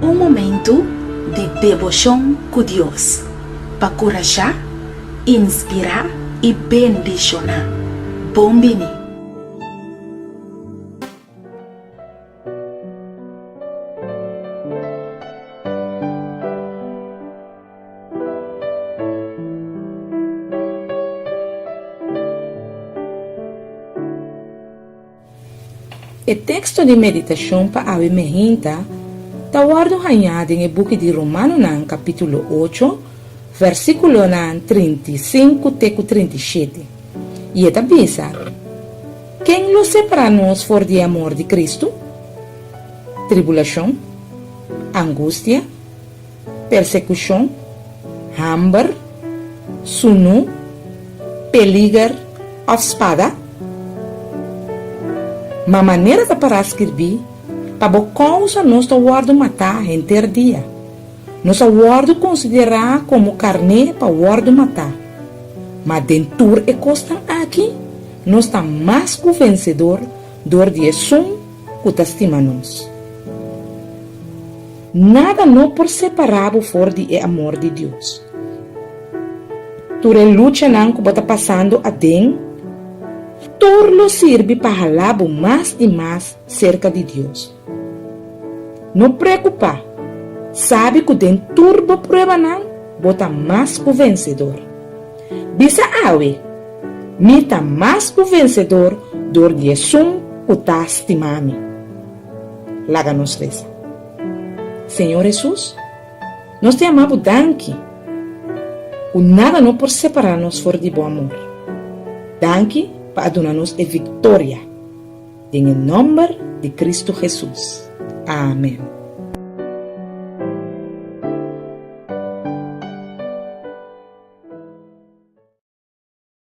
Um momento de devoção com Deus, para encorajar, inspirar e bendicionar. Bombini. O texto de meditação para a emergência está guardado em o book de Romanos, capítulo 8, versículo 35 até 37. E está pensa: quem nos separa-nos for de amor de Cristo? Tribulação, angústia, persecução, hambre, sono, peligro ou espada? Ma maneira de parar escrever, para a causa nós guardo matar inteiro dia. Nós guardo considerar como carne para guardo matar. Mas dentro e costa aqui, nós está mais que vencedor do dia som que testimoniamos. Nada não por separar fora de amor de Deus. Tu a luta não que está passando a dentro, torno serve para falar mais e mais cerca de Deus. Não preocupa, sabe que dentro da prova não, bota mais que vencedor. Bisa awe, mita mais que vencedor do dia som que está estimando. Laga nos reza. Senhor Jesus, nós te amamos danke. O nada não por separar-nos fora de bom amor. Danke para dar-nos a vitória. Em nome de Cristo Jesus. Amém.